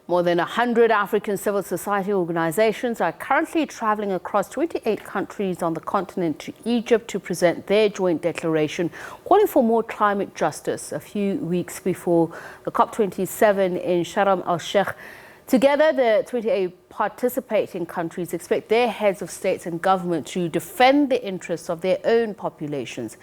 More than 100 African civil society organizations are currently traveling across 28 countries on the continent to Egypt to present their joint declaration calling for more climate justice a few weeks before the COP27 in Sharm-el-Sheikh. Together, the 28 participating countries expect their heads of states and government to defend the interests of their own populations.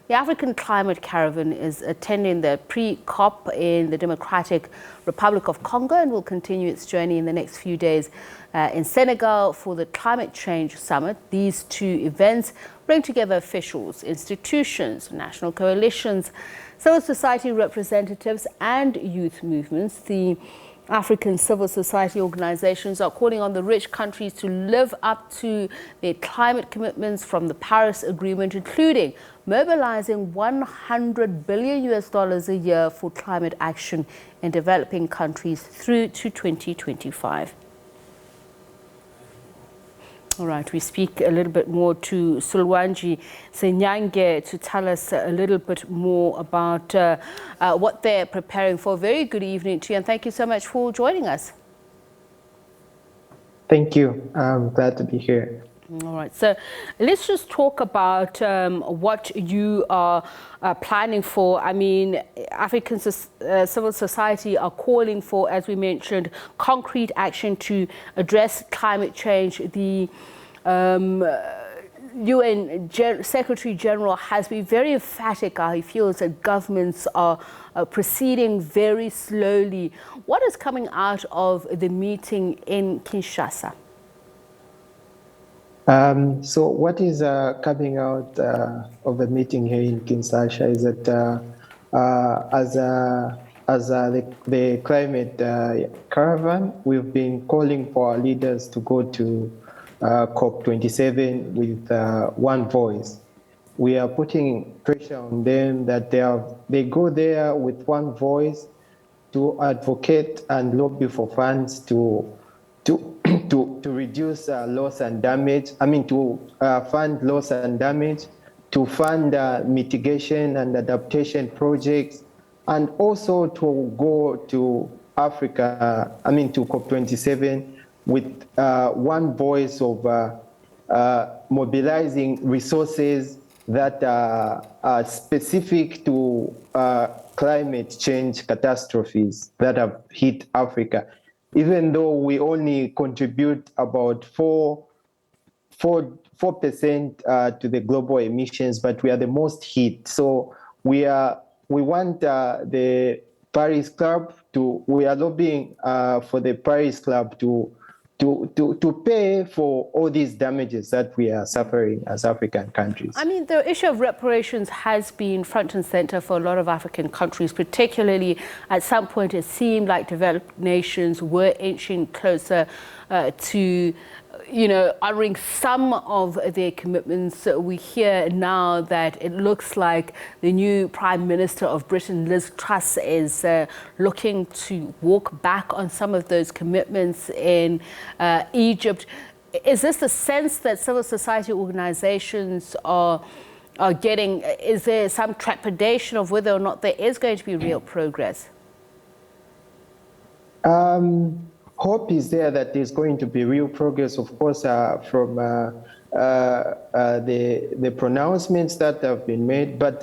The African Climate Caravan is attending the pre-COP in the Democratic Republic of Congo and will continue its journey in the next few days in Senegal for the Climate Change Summit. These two events bring together officials, institutions, national coalitions, civil society representatives and youth movements. The African civil society organizations are calling on the rich countries to live up to their climate commitments from the Paris Agreement, including mobilizing $100 billion a year for climate action in developing countries through to 2025. All right, we speak a little bit more to Suwilanji Sinyangwe to tell us a little bit more about what they're preparing for. Very good evening to you, and thank you so much for joining us. Thank you. I'm glad to be here. All right, so let's just talk about what you are planning for. I mean, African civil society are calling for, as we mentioned, concrete action to address climate change. The UN Secretary General has been very emphatic. He feels that governments are proceeding very slowly. What is coming out of the meeting in Kinshasa? So what is coming out of the meeting here in Kinshasa is that as the climate caravan, we've been calling for our leaders to go to COP27 with one voice. We are putting pressure on them that they go there with one voice to advocate and lobby for funds to reduce loss and damage. I mean, to fund loss and damage, to fund mitigation and adaptation projects, and also to go to Africa, to COP27 with one voice of mobilizing resources that are specific to climate change catastrophes that have hit Africa. Even though we only contribute about 4% to the global emissions, but we are the most hit. So we want the Paris Club we are lobbying for the Paris Club to pay for all these damages that we are suffering as African countries. I mean, the issue of reparations has been front and center for a lot of African countries, particularly at some point it seemed like developed nations were inching closer to, honoring some of their commitments. We hear now that it looks like the new Prime Minister of Britain, Liz Truss, is looking to walk back on some of those commitments in Egypt. Is this the sense that civil society organizations are getting? Is there some trepidation of whether or not there is going to be real progress? Hope is there that there's going to be real progress, of course, from the pronouncements that have been made, but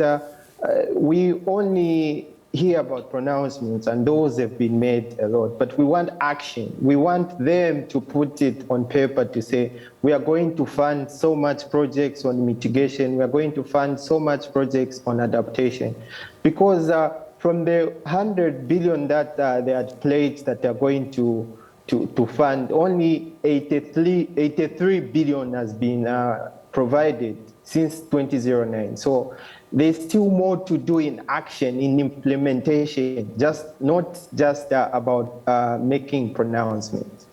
we only hear about pronouncements, and those have been made a lot, but we want action. We want them to put it on paper to say, we are going to fund so much projects on mitigation, we are going to fund so much projects on adaptation, because from the 100 billion that they had pledged that they are going to fund, only 83 billion has been provided since 2009. So there's still more to do in action, in implementation, not just about making pronouncements.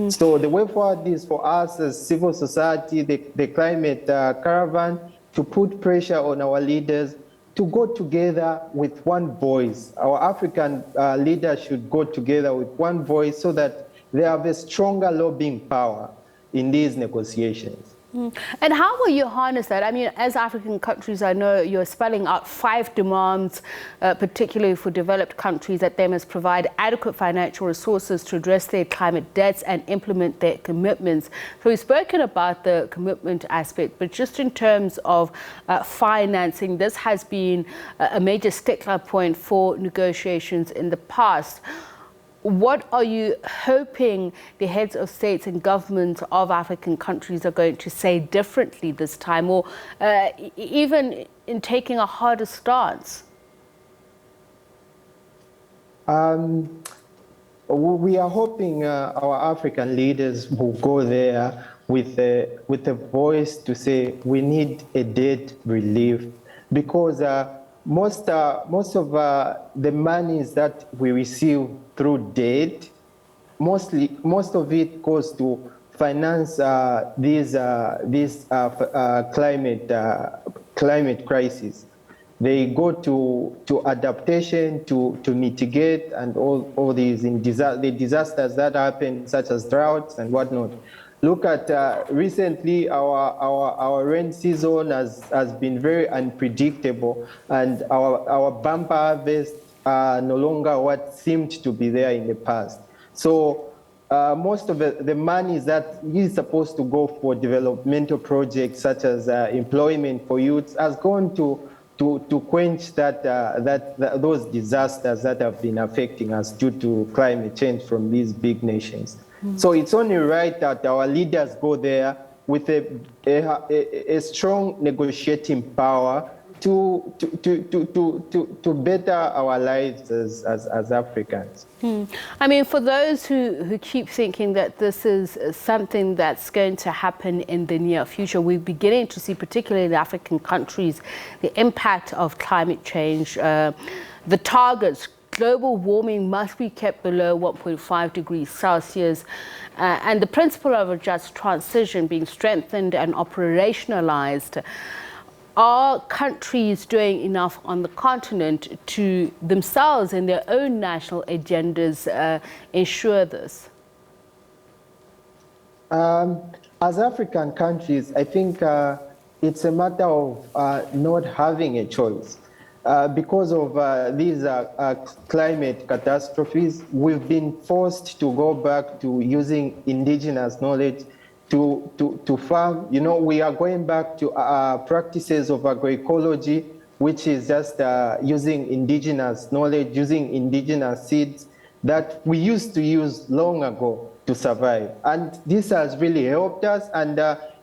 So the way forward is for us as civil society, the climate caravan, to put pressure on our leaders to go together with one voice. Our African leaders should go together with one voice so that they have a stronger lobbying power in these negotiations. And how will you harness that? I mean, as African countries, I know you're spelling out 5 demands, particularly for developed countries, that they must provide adequate financial resources to address their climate debts and implement their commitments. So we've spoken about the commitment aspect, but just in terms of financing, this has been a major stickler point for negotiations in the past. What are you hoping the heads of states and governments of African countries are going to say differently this time, or even in taking a harder stance? We are hoping our African leaders will go there with a voice to say we need a debt relief, because most of the monies that we receive through debt, most of it goes to finance this climate crisis. They go to adaptation, to mitigate, and all these the disasters that happen, such as droughts and whatnot. Look at recently our rain season has been very unpredictable, and our bumper harvest no longer what seemed to be there in the past. So most of the money that is supposed to go for developmental projects such as employment for youth has gone to quench those disasters that have been affecting us due to climate change from these big nations. So it's only right that our leaders go there with a strong negotiating power to better our lives as Africans. I mean, for those who keep thinking that this is something that's going to happen in the near future, we're beginning to see, particularly in African countries, the impact of climate change. The targets, global warming must be kept below 1.5 degrees Celsius, and the principle of a just transition being strengthened and operationalized. Are countries doing enough on the continent to themselves in their own national agendas ensure this? As African countries, I think it's a matter of not having a choice. Because of these climate catastrophes, we've been forced to go back to using indigenous knowledge to farm. You know, we are going back to practices of agroecology, which is just using indigenous knowledge, using indigenous seeds that we used to use long ago to survive. And this has really helped us, and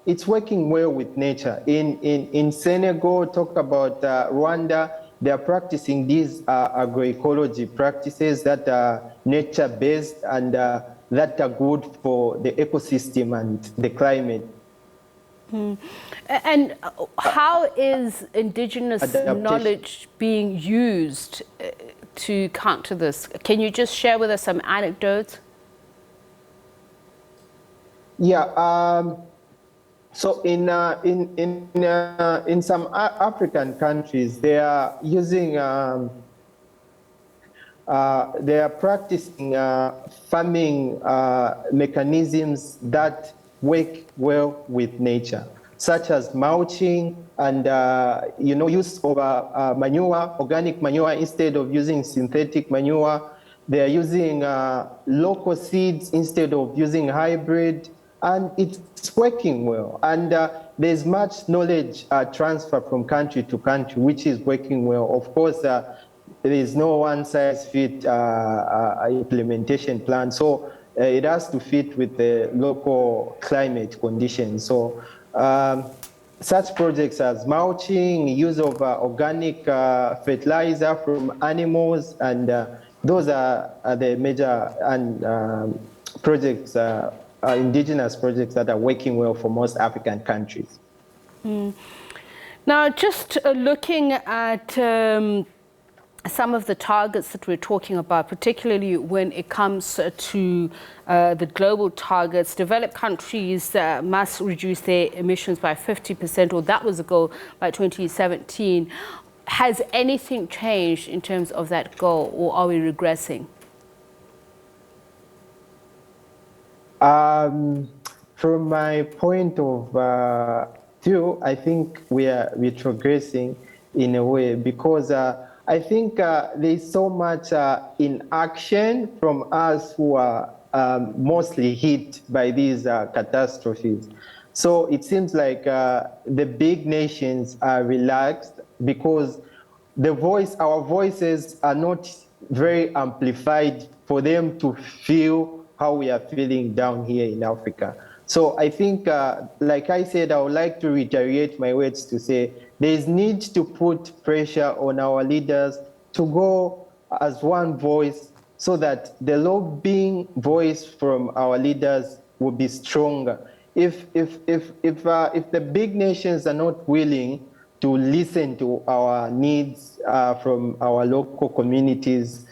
it's working well with nature. In Senegal, talk about Rwanda, they are practicing these agroecology practices that are nature-based and that are good for the ecosystem and the climate. And how is indigenous knowledge being used to counter this? Can you just share with us some anecdotes? Yeah. So in some African countries, they are using they are practicing farming mechanisms that work well with nature, such as mulching and use of manure, organic manure instead of using synthetic manure. They are using local seeds instead of using hybrid, and it's working well. And there's much knowledge transfer from country to country, which is working well. Of course, there is no one-size-fit implementation plan, so it has to fit with the local climate conditions. So such projects as mulching, use of organic fertilizer from animals, and those are the major projects, indigenous projects that are working well for most African countries. Now, just looking at some of the targets that we're talking about, particularly when it comes to the global targets, developed countries must reduce their emissions by 50%, or that was the goal, by 2017. Has anything changed in terms of that goal, or are we regressing? From my point of view, I think we're retrogressing in a way because I think there's so much inaction from us who are mostly hit by these catastrophes. So it seems like the big nations are relaxed because our voices are not very amplified for them to feel how we are feeling down here in Africa. So I think, like I said, I would like to reiterate my words to say there is need to put pressure on our leaders to go as one voice so that the lobbying voice from our leaders will be stronger. If the big nations are not willing to listen to our needs from our local communities,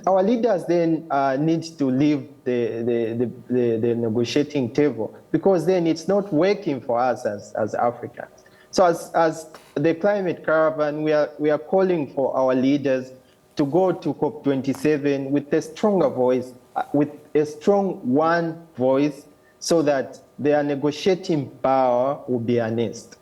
our leaders then need to leave the negotiating table because then it's not working for us as Africans. So as the climate caravan, we are calling for our leaders to go to COP27 with a stronger voice, with a strong one voice, so that their negotiating power will be harnessed.